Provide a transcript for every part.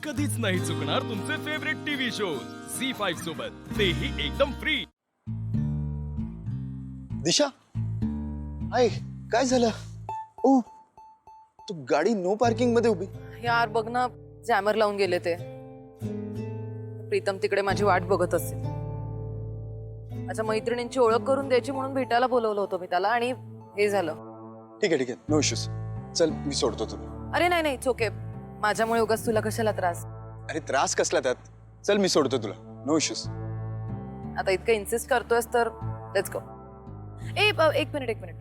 कधीच नाही चुकणार तुमचे फेवरेट टीव्ही शोज झी5 सोबत, तेही एकदम फ्री. दिशा, आय काय झालं? ओ, तू गाडी नो पार्किंग मध्ये उभी. यार बघ ना, जॅमर लावून गेले ते. प्रीतम तिकडे माझी वाट बघत असेल. माझ्या मैत्रिणींची ओळख करून द्यायची म्हणून भेटायला बोलवलं होतं मी त्याला, आणि हे झालं. ठीक आहे, नो इश्यूज. चल मी सोडतो तुला. अरे नाही नाही, ओके. माझ्यामुळे उगाच तुला कशाला त्रास. अरे त्रास कसला त्यात? चल मी सोडतो तुला, नो इश्यूज. आता इतकं इन्सिस्ट करतोयस तर लेट्स गो. एक मिनिट.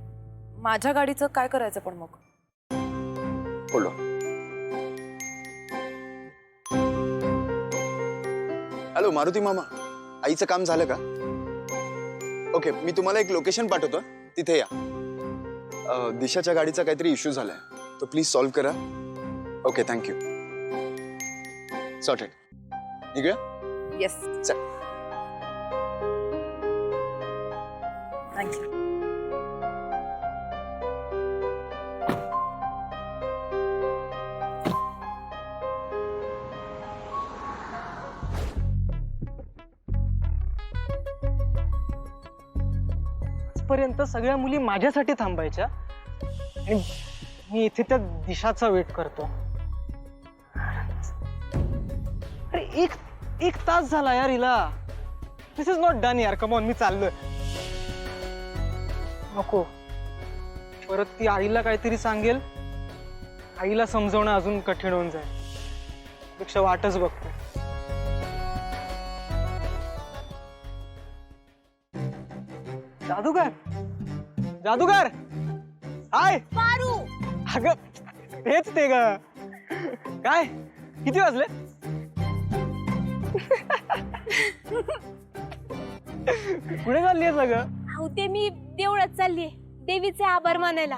माझ्या गाडीचं काय करायचं पण मग? बोलो. हॅलो मारुती मामा, आईचं काम झालं का? ओके, मी तुम्हाला एक लोकेशन पाठवतो, तिथे या. दिशाच्या गाडीचा काहीतरी इश्यू झालाय, तो प्लीज सॉल्व्ह करा. Okay, thank you. सॉर्टेड. निघूया? येस, चल. थँक्यू. पर्यंत सगळ्या मुली माझ्यासाठी थांबायच्या आणि मी इथे त्या दिशाचा वेट करतो. अरे एक तास झाला यार हिला. दिस इज नॉट डन यार. कम ऑन, मी चाललोय. नको, परत ती आईला काहीतरी सांगेल. आईला समजवणं अजून कठीण होऊन जाईल. पेक्षा वाटच बघतो. जादूगर हाय. पारू, अगं हेच ते ग. काय किती वाजले? कुठे चाललीये सगळं? अहो ते मी देवळात चाललीये देवीचे आभार मानायला.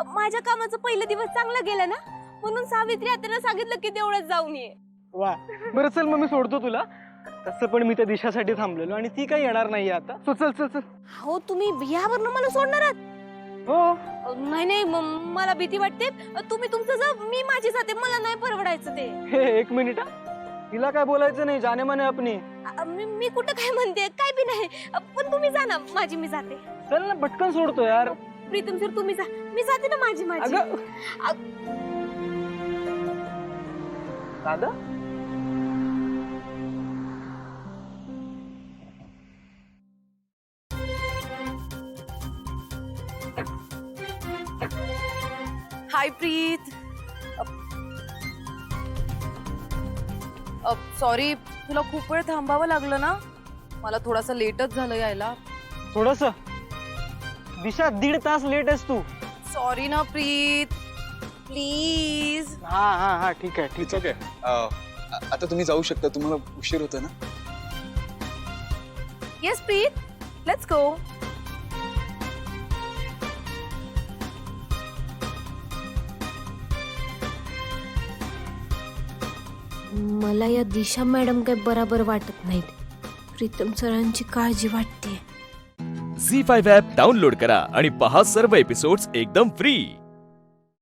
माझ्या कामाचं पहिलं दिवस चांगला गेला ना, म्हणून सावित्री आत्याला सांगितलं की देवळात जाऊन ये. वा, बरं चल मग मी सोडतो तुला. तसं पण मी त्या दिशासाठी थांबलेलो आणि ती काही येणार नाहीये आता. सो चल चल चल. हो तुम्ही यावरनं मला सोडणार आहात? हो. नाही, मला भीती वाटते. तुम्ही तुमचं जा, मी माझी जाते. मला नाही परवडायचं ते. हे एक मिनिट. तिला काय बोलायचं नाही, जाने माने अपनी. मी कुठं काय म्हणते, काय बी नाही. पण तुम्ही जा ना, माझी मी जाते. चल ना, पटकन सोडतो यार. प्रीतम सर तुम्ही जा, मी जाते ना माझी. दादा हाय प्रीत. सॉरी, तुला खूप वेळ थांबावं लागलं ना. मला थोडासा लेटच झालं यायला. थोडस. दिशा 1.5 तास लेट आहेस तू. सॉरी ना प्रीत, प्लीज. हा ठीक आहे. It's okay. आता तुम्ही जाऊ शकता, तुम्हाला उशीर होतो ना. Yes Preet, let's go. मला या दिशा मॅडम काही बरोबर वाटत नाहीत. प्रीतम सरांची काळजी वाटते. झी5 ॲप डाउनलोड करा आणि पहा सर्व एपिसोड्स एकदम फ्री.